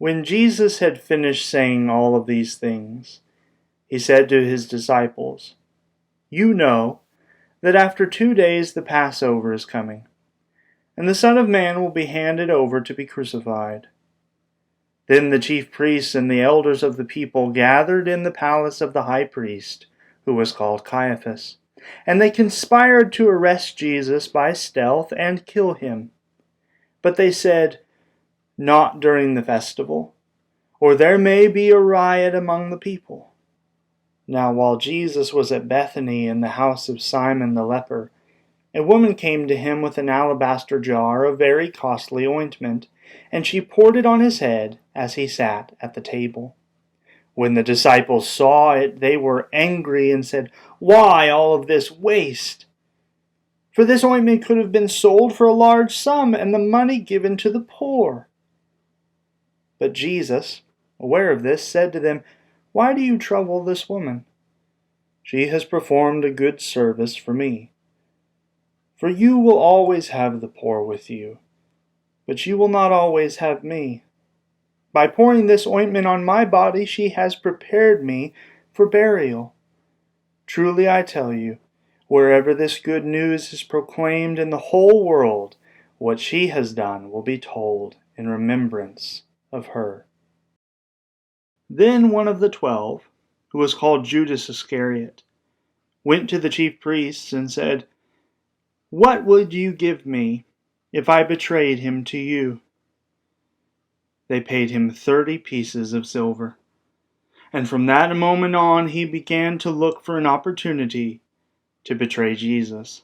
When Jesus had finished saying all of these things, he said to his disciples, "You know that after 2 days the Passover is coming, and the Son of Man will be handed over to be crucified." Then the chief priests and the elders of the people gathered in the palace of the high priest, who was called Caiaphas, and they conspired to arrest Jesus by stealth and kill him. But they said, "Not during the festival, or there may be a riot among the people." Now while Jesus was at Bethany in the house of Simon the leper, a woman came to him with an alabaster jar of very costly ointment, and she poured it on his head as he sat at the table. When the disciples saw it, they were angry and said, "Why all of this waste? For this ointment could have been sold for a large sum and the money given to the poor." But Jesus, aware of this, said to them, "Why do you trouble this woman? She has performed a good service for me. For you will always have the poor with you, but you will not always have me. By pouring this ointment on my body, she has prepared me for burial. Truly I tell you, wherever this good news is proclaimed in the whole world, what she has done will be told in remembrance of her." Then one of the 12, who was called Judas Iscariot, went to the chief priests and said, "What would you give me if I betrayed him to you?" They paid him 30 pieces of silver. And from that moment on he began to look for an opportunity to betray Jesus.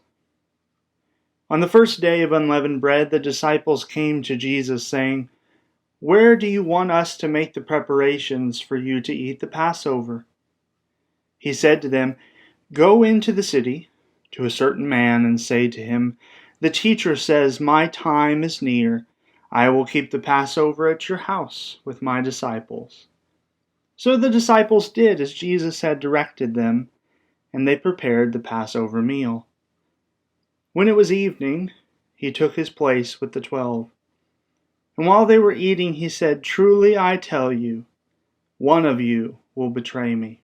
On the first day of unleavened bread, the disciples came to Jesus, saying, "Where do you want us to make the preparations for you to eat the Passover?" He said to them, "Go into the city to a certain man and say to him, 'The teacher says, my time is near. I will keep the Passover at your house with my disciples.'" So the disciples did as Jesus had directed them, and they prepared the Passover meal. When it was evening, he took his place with the 12. And while they were eating, he said, "Truly I tell you, one of you will betray me."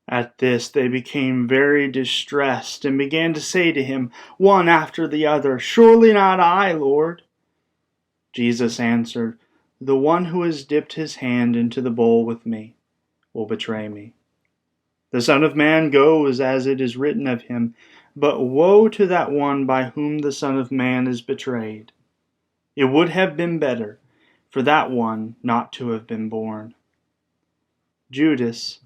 At this they became very distressed and began to say to him, one after the other, "Surely not I, Lord." Jesus answered, "The one who has dipped his hand into the bowl with me will betray me. The Son of Man goes as it is written of him, but woe to that one by whom the Son of Man is betrayed. It would have been better for that one not to have been born." Judas,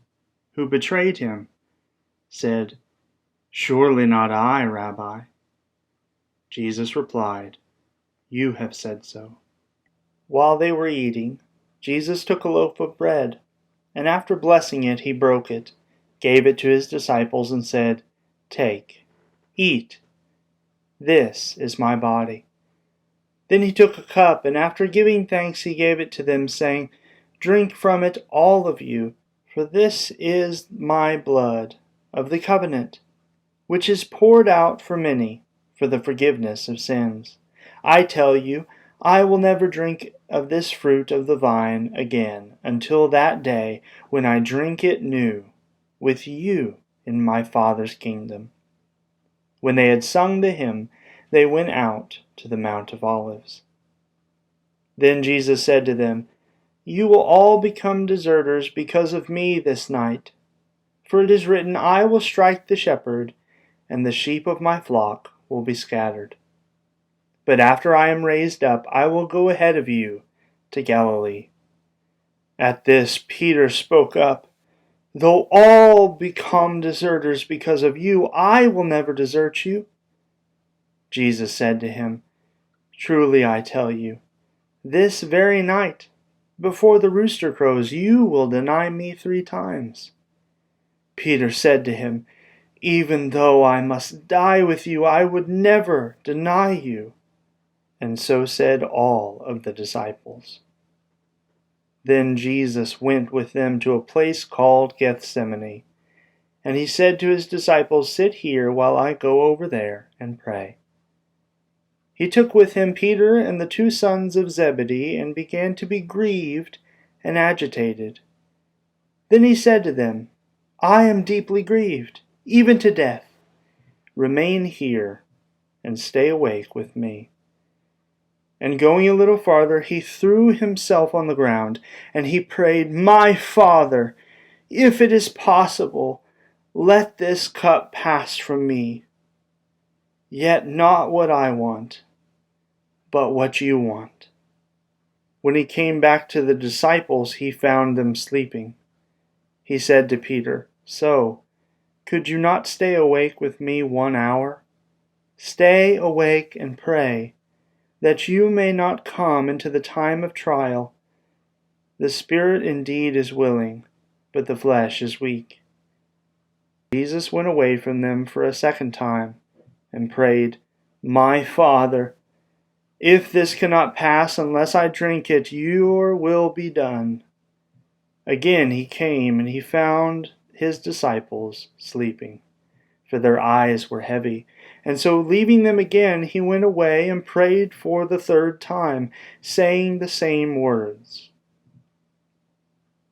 who betrayed him, said, "Surely not I, Rabbi." Jesus replied, "You have said so." While they were eating, Jesus took a loaf of bread, and after blessing it, he broke it, gave it to his disciples, and said, "Take, eat. This is my body." Then he took a cup, and after giving thanks, he gave it to them, saying, "Drink from it, all of you, for this is my blood of the covenant, which is poured out for many for the forgiveness of sins. I tell you, I will never drink of this fruit of the vine again until that day when I drink it new with you in my Father's kingdom." When they had sung the hymn, they went out to the Mount of Olives. Then Jesus said to them, "You will all become deserters because of me this night. For it is written, I will strike the shepherd, and the sheep of my flock will be scattered. But after I am raised up, I will go ahead of you to Galilee." At this, Peter spoke up, "Though all become deserters because of you, I will never desert you." Jesus said to him, "Truly I tell you, this very night, before the rooster crows, you will deny me 3 times. Peter said to him, "Even though I must die with you, I would never deny you." And so said all of the disciples. Then Jesus went with them to a place called Gethsemane, and he said to his disciples, "Sit here while I go over there and pray." He took with him Peter and the two sons of Zebedee, and began to be grieved and agitated. Then he said to them, I am deeply grieved, even to death. Remain here and stay awake with me. And going a little farther, he threw himself on the ground, and he prayed, My Father, if it is possible, let this cup pass from me. Yet not what I want, but what you want. When he came back to the disciples, he found them sleeping. He said to Peter, So, could you not stay awake with me 1 hour? Stay awake and pray, that you may not come into the time of trial. The spirit indeed is willing, but the flesh is weak. Jesus went away from them for a second time, and prayed, My Father, if this cannot pass unless I drink it, your will be done. Again he came, and he found his disciples sleeping, for their eyes were heavy. And so leaving them again, he went away and prayed for the third time, saying the same words.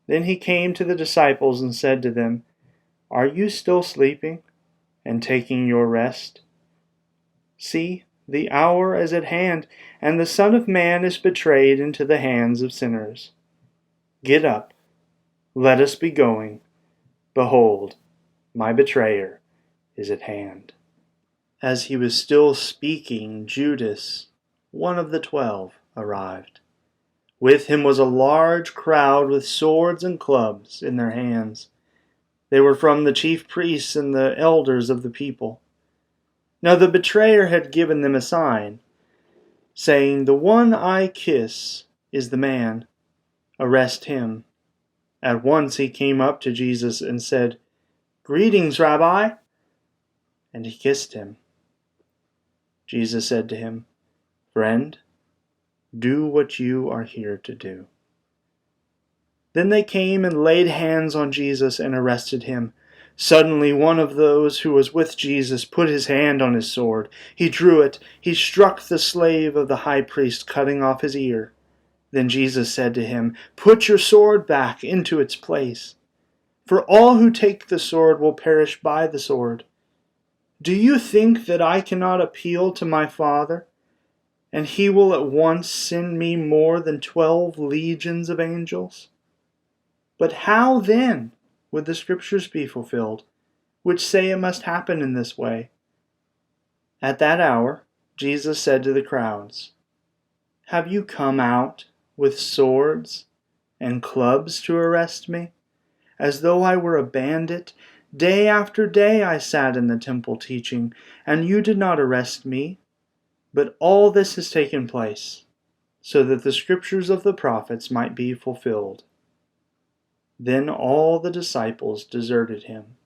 Then he came to the disciples and said to them, Are you still sleeping and taking your rest? See, the hour is at hand, and the Son of Man is betrayed into the hands of sinners. Get up, let us be going. Behold, my betrayer is at hand. As he was still speaking, Judas, one of the 12, arrived. With him was a large crowd with swords and clubs in their hands. They were from the chief priests and the elders of the people. Now the betrayer had given them a sign, saying, The one I kiss is the man. Arrest him. At once he came up to Jesus and said, Greetings, Rabbi. And he kissed him. Jesus said to him, Friend, do what you are here to do. Then they came and laid hands on Jesus and arrested him. Suddenly one of those who was with Jesus put his hand on his sword. He drew it. He struck the slave of the high priest, cutting off his ear. Then Jesus said to him, Put your sword back into its place, for all who take the sword will perish by the sword. Do you think that I cannot appeal to my Father, and he will at once send me more than 12 legions of angels? But how then would the Scriptures be fulfilled, which say it must happen in this way? At that hour, Jesus said to the crowds, Have you come out with swords and clubs to arrest me, as though I were a bandit? Day after day I sat in the temple teaching, and you did not arrest me. But all this has taken place, so that the Scriptures of the prophets might be fulfilled. Then all the disciples deserted him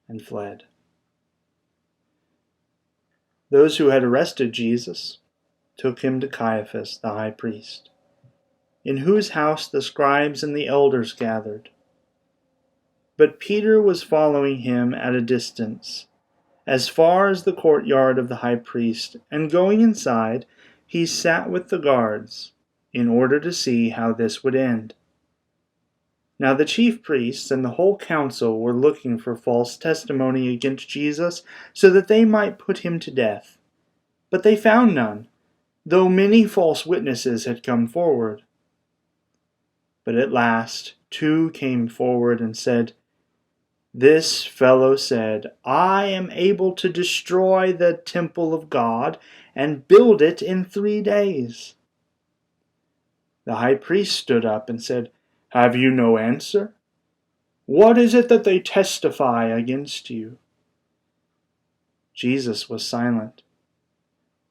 and fled. Those who had arrested Jesus took him to Caiaphas the high priest, in whose house the scribes and the elders gathered. But Peter was following him at a distance, as far as the courtyard of the high priest, and going inside, he sat with the guards, in order to see how this would end. Now the chief priests and the whole council were looking for false testimony against Jesus, so that they might put him to death. But they found none, though many false witnesses had come forward. But at last 2 came forward and said, This fellow said, I am able to destroy the temple of God and build it in 3 days. The high priest stood up and said, Have you no answer? What is it that they testify against you? Jesus was silent.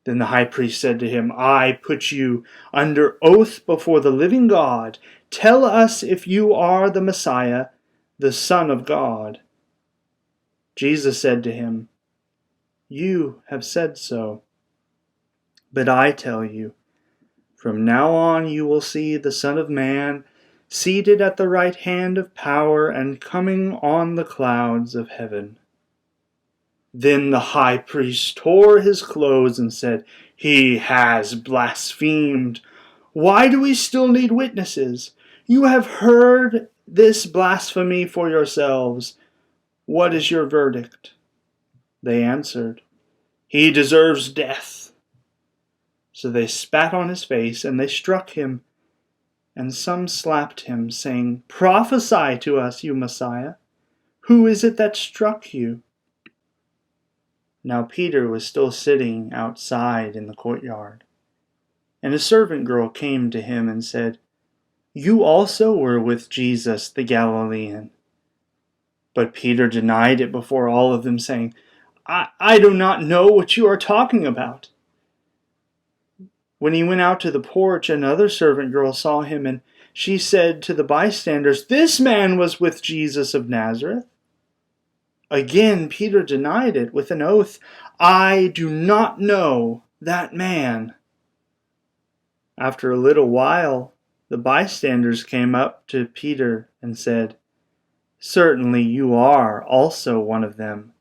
Then the high priest said to him, I put you under oath before the living God. Tell us if you are the Messiah, the Son of God. Jesus said to him, You have said so. But I tell you, from now on you will see the Son of Man seated at the right hand of power and coming on the clouds of heaven. Then the high priest tore his clothes and said, "He has blasphemed. Why do we still need witnesses? You have heard this blasphemy for yourselves. What is your verdict?" They answered, "He deserves death." So they spat on his face, and they struck him. And some slapped him, saying, "Prophesy to us, you Messiah. Who is it that struck you?" Now Peter was still sitting outside in the courtyard. And a servant girl came to him and said, "You also were with Jesus the Galilean." But Peter denied it before all of them, saying, I do not know what you are talking about." When he went out to the porch, another servant girl saw him, and she said to the bystanders, "This man was with Jesus of Nazareth." Again Peter denied it with an oath, "I do not know that man." After a little while, the bystanders came up to Peter and said, "Certainly you are also one of them,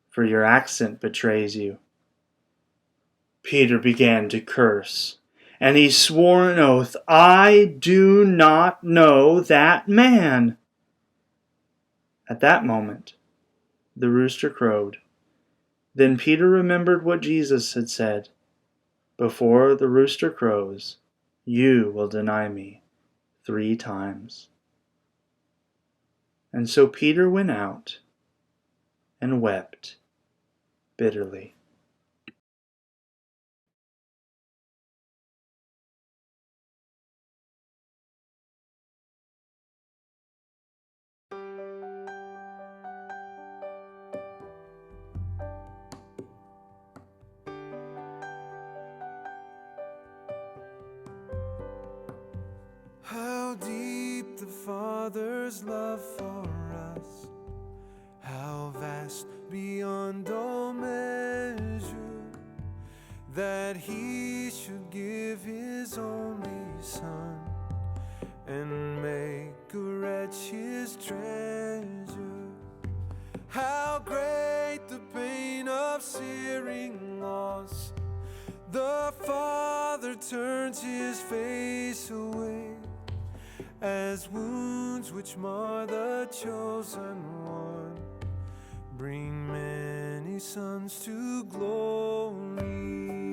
for your accent betrays you." Peter began to curse, and he swore an oath, "I do not know that man." At that moment, the rooster crowed. Then Peter remembered what Jesus had said, "Before the rooster crows, you will deny me 3 times." And so Peter went out and wept bitterly. How deep the Father's love for us, how vast beyond all measure, that He should give His only Son and make a wretch His treasure. How great the pain of searing loss, the Father turns His face away, as wounds which mar the chosen one bring many sons to glory.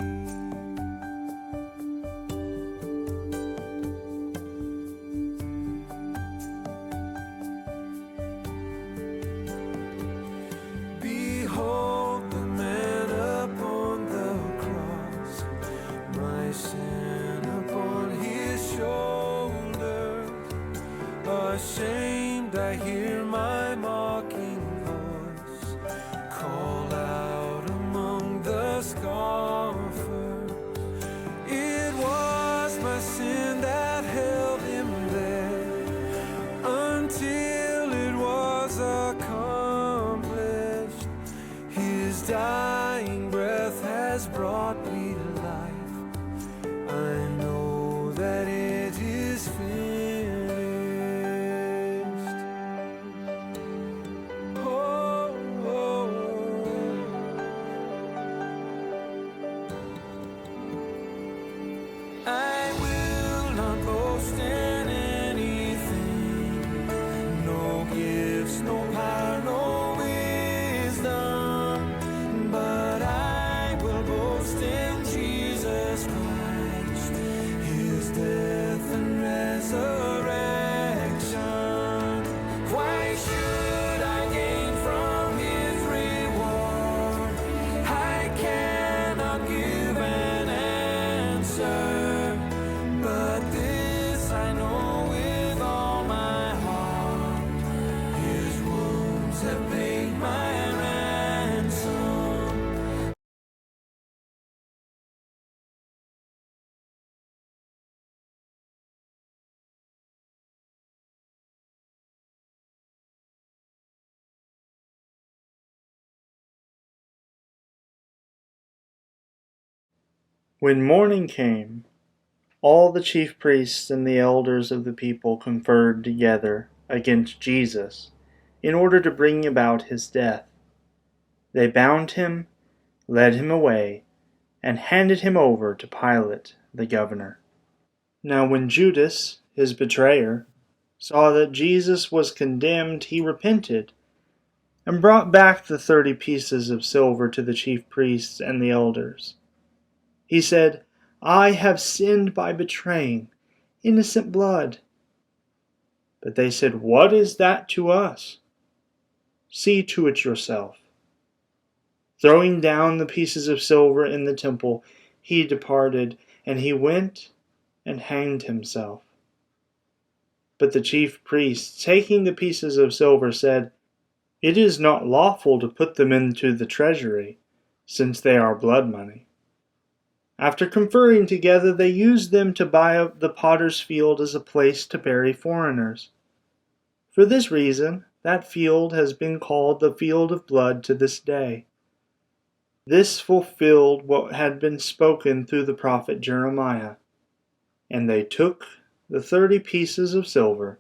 Behold the man upon the cross, my sin upon His shoulders. Ashamed, I hear my mocking voice call out among the scoffers. It was my sin that held Him there until it was accomplished. His dying breath has brought me life. I know that it is finished. I will not boast in anything, no gifts, no power, no wisdom, but I will boast in Jesus Christ, His death and resurrection. Why should I gain from His reward? I cannot give an answer. But this I know with all my heart, His wounds have paid my ransom. When morning came, all the chief priests and the elders of the people conferred together against Jesus in order to bring about His death. They bound Him, led Him away, and handed him over to Pilate, the governor. Now when Judas, his betrayer, saw that Jesus was condemned, he repented, and brought back the 30 pieces of silver to the chief priests and the elders. He said, "I have sinned by betraying innocent blood." But they said, "What is that to us? See to it yourself." Throwing down the pieces of silver in the temple, he departed, and he went and hanged himself. But the chief priests, taking the pieces of silver, said, "It is not lawful to put them into the treasury, since they are blood money." After conferring together, they used them to buy up the potter's field as a place to bury foreigners. For this reason, that field has been called the field of blood to this day. This fulfilled what had been spoken through the prophet Jeremiah. And they took the 30 pieces of silver,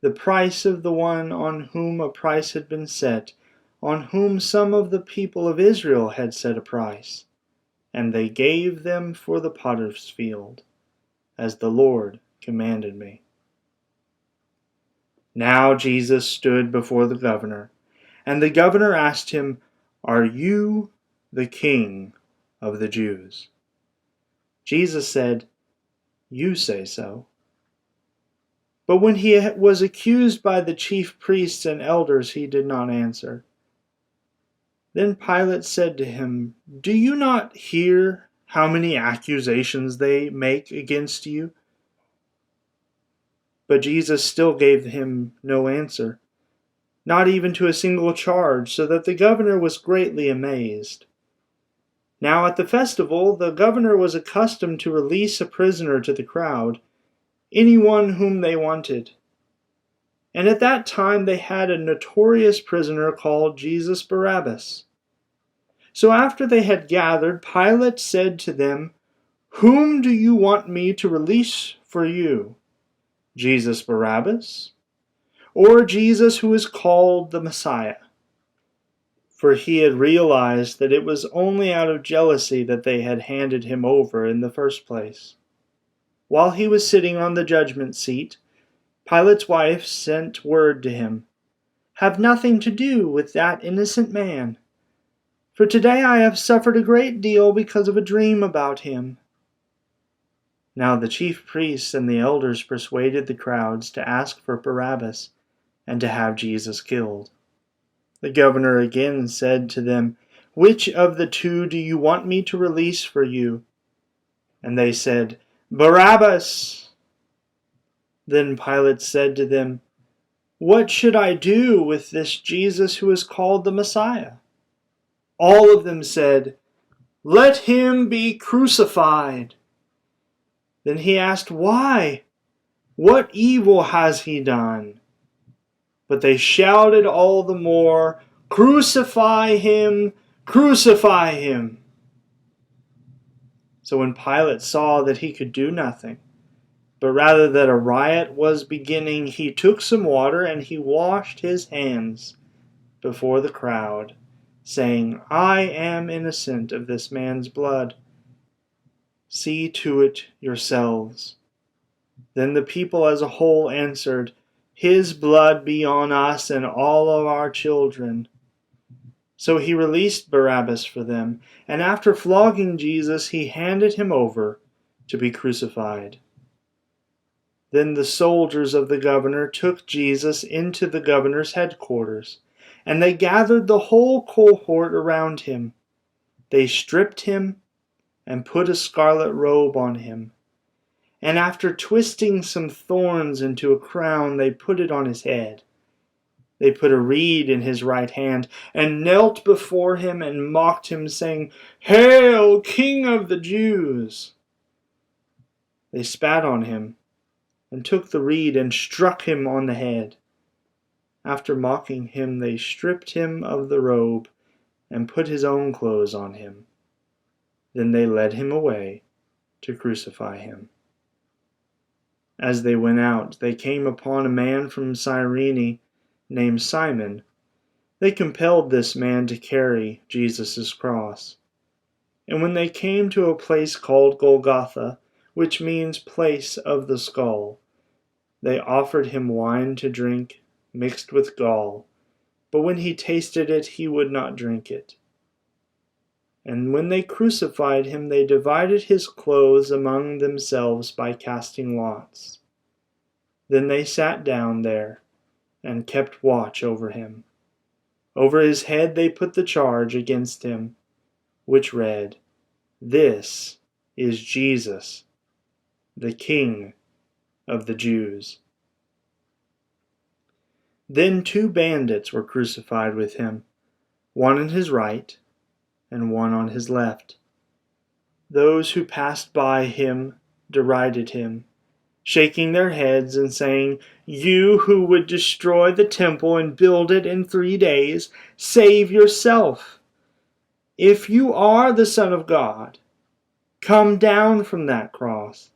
the price of the one on whom a price had been set, on whom some of the people of Israel had set a price, and they gave them for the potter's field, as the Lord commanded me. Now Jesus stood before the governor, and the governor asked him, "Are you the king of the Jews?" Jesus said, "You say so." But when he was accused by the chief priests and elders, he did not answer. Then Pilate said to him, "Do you not hear how many accusations they make against you?" But Jesus still gave him no answer, not even to a single charge, so that the governor was greatly amazed. Now at the festival, the governor was accustomed to release a prisoner to the crowd, anyone whom they wanted. And at that time they had a notorious prisoner called Jesus Barabbas. So after they had gathered, Pilate said to them, "Whom do you want me to release for you? Jesus Barabbas, or Jesus who is called the Messiah?" For he had realized that it was only out of jealousy that they had handed him over in the first place. While he was sitting on the judgment seat, Pilate's wife sent word to him, "Have nothing to do with that innocent man, for today I have suffered a great deal because of a dream about him." Now the chief priests and the elders persuaded the crowds to ask for Barabbas and to have Jesus killed. The governor again said to them, "Which of the two do you want me to release for you?" And they said, "Barabbas." Then Pilate said to them, "What should I do with this Jesus who is called the Messiah?" All of them said, "Let him be crucified." Then he asked, "Why? What evil has he done?" But they shouted all the more, "Crucify him! Crucify him!" So when Pilate saw that he could do nothing, but rather that a riot was beginning, he took some water and he washed his hands before the crowd, saying, "I am innocent of this man's blood. See to it yourselves." Then the people as a whole answered, "His blood be on us and all of our children." So he released Barabbas for them, and after flogging Jesus, he handed him over to be crucified. Then the soldiers of the governor took Jesus into the governor's headquarters, and they gathered the whole cohort around him. They stripped him and put a scarlet robe on him, and after twisting some thorns into a crown, they put it on his head. They put a reed in his right hand, and knelt before him and mocked him, saying, "Hail, King of the Jews!" They spat on him, and took the reed and struck him on the head. After mocking him, they stripped him of the robe, and put his own clothes on him. Then they led him away to crucify him. As they went out, they came upon a man from Cyrene named Simon. They compelled this man to carry Jesus' cross. And when they came to a place called Golgotha, which means place of the skull, they offered him wine to drink, mixed with gall. But when he tasted it, he would not drink it. And when they crucified him, they divided his clothes among themselves by casting lots. Then they sat down there and kept watch over him. Over his head they put the charge against him, which read, "This is Jesus, the King of the Jews." Then 2 bandits were crucified with him, one on his right and one on his left. Those who passed by him derided him, shaking their heads and saying, "You who would destroy the temple and build it in 3 days, save yourself. If you are the Son of God, come down from that cross."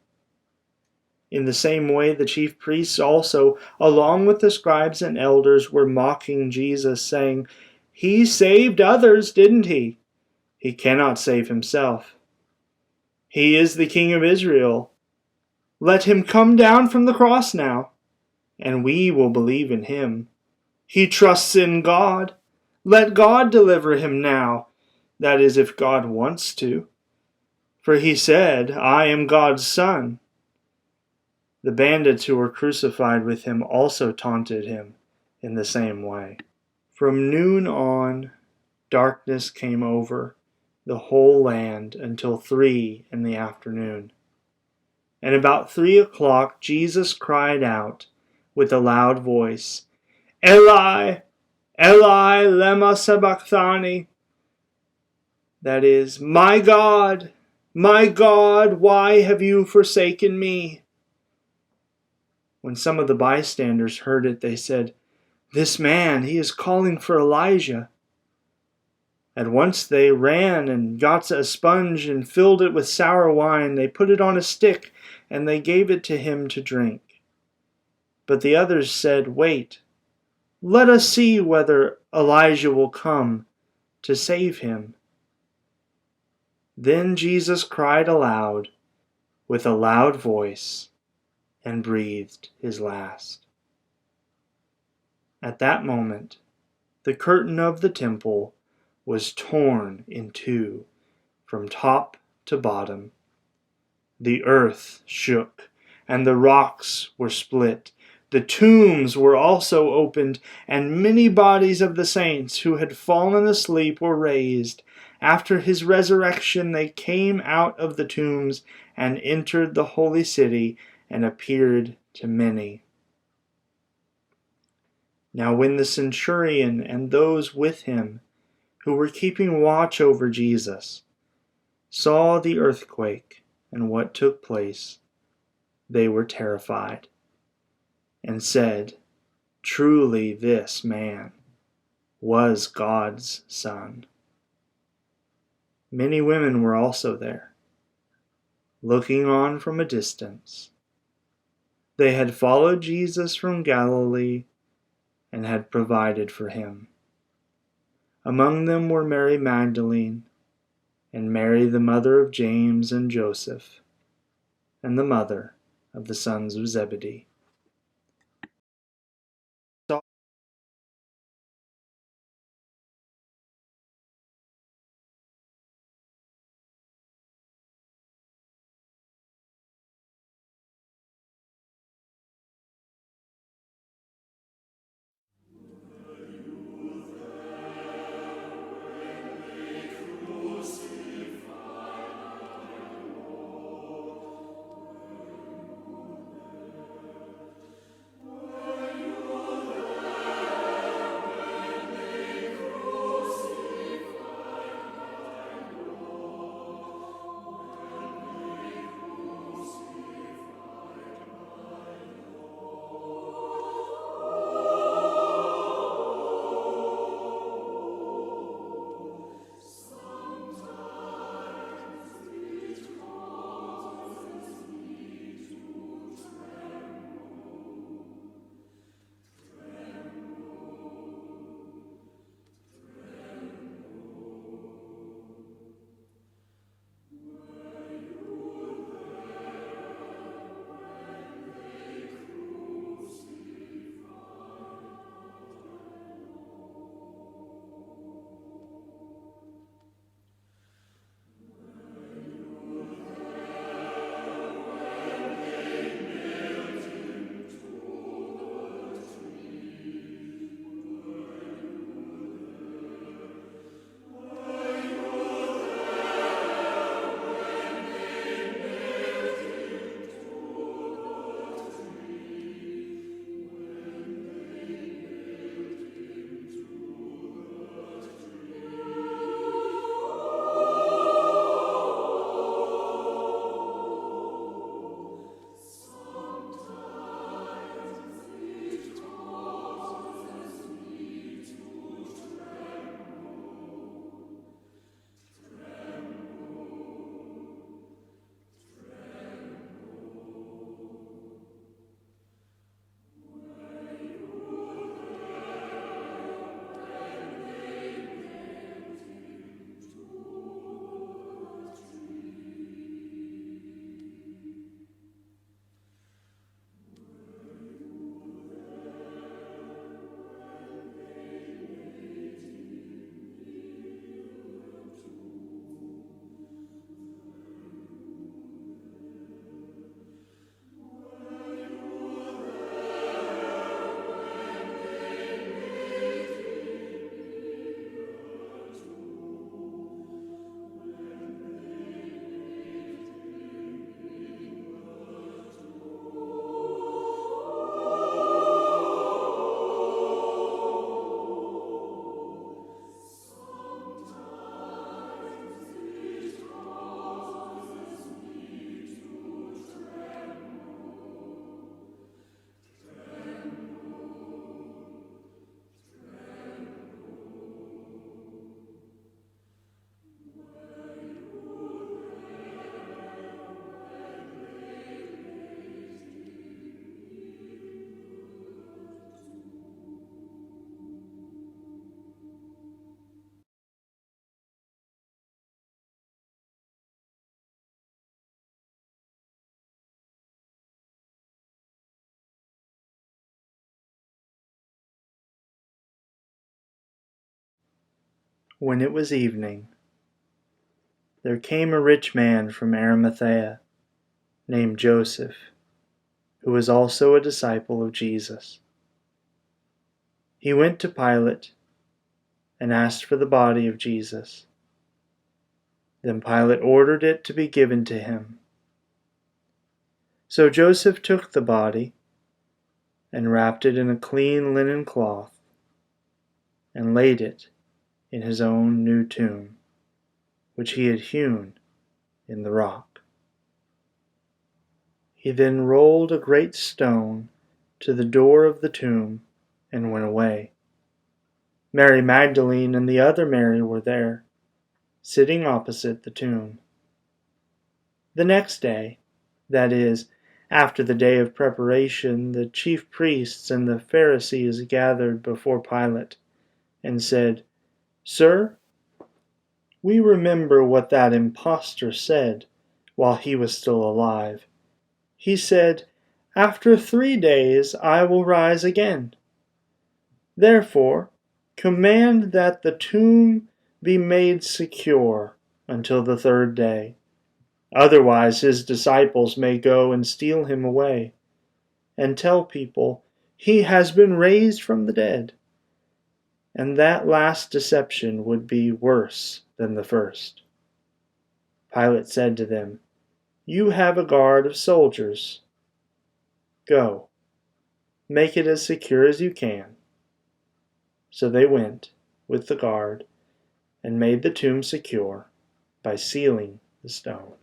In the same way, the chief priests also, along with the scribes and elders, were mocking Jesus, saying, "He saved others, didn't he? He cannot save himself. He is the King of Israel. Let him come down from the cross now, and we will believe in him. He trusts in God. Let God deliver him now, that is, if God wants to. For he said, 'I am God's son.'" The bandits who were crucified with him also taunted him in the same way. From noon on, darkness came over the whole land until 3 in the afternoon. And about 3 o'clock Jesus cried out with a loud voice, "Eli, Eli, lema sabachthani?" That is, my God, why have you forsaken me?" When some of the bystanders heard it, they said, "This man, he is calling for Elijah." At once they ran and got a sponge and filled it with sour wine. They put it on a stick and they gave it to him to drink. But the others said, "Wait, let us see whether Elijah will come to save him." Then Jesus cried aloud with a loud voice and breathed his last. At that moment, the curtain of the temple was torn in 2 from top to bottom. The earth shook, and the rocks were split. The tombs were also opened, and many bodies of the saints who had fallen asleep were raised. After his resurrection, they came out of the tombs and entered the holy city and appeared to many. Now when the centurion and those with him who were keeping watch over Jesus saw the earthquake and what took place, they were terrified and said, "Truly this man was God's Son." Many women were also there, looking on from a distance. They had followed Jesus from Galilee and had provided for him. Among them were Mary Magdalene, and Mary the mother of James and Joseph, and the mother of the sons of Zebedee. When it was evening, there came a rich man from Arimathea, named Joseph, who was also a disciple of Jesus. He went to Pilate and asked for the body of Jesus. Then Pilate ordered it to be given to him. So Joseph took the body and wrapped it in a clean linen cloth and laid it in his own new tomb, which he had hewn in the rock. He then rolled a great stone to the door of the tomb and went away. Mary Magdalene and the other Mary were there, sitting opposite the tomb. The next day, that is, after the day of preparation, the chief priests and the Pharisees gathered before Pilate and said, "Sir, we remember what that impostor said while he was still alive. He said, 'After 3 days I will rise again.' Therefore, command that the tomb be made secure until the 3rd day. Otherwise his disciples may go and steal him away, and tell people, 'He has been raised from the dead.' And that last deception would be worse than the first." Pilate said to them, "You have a guard of soldiers. Go, make it as secure as you can." So they went with the guard and made the tomb secure by sealing the stone.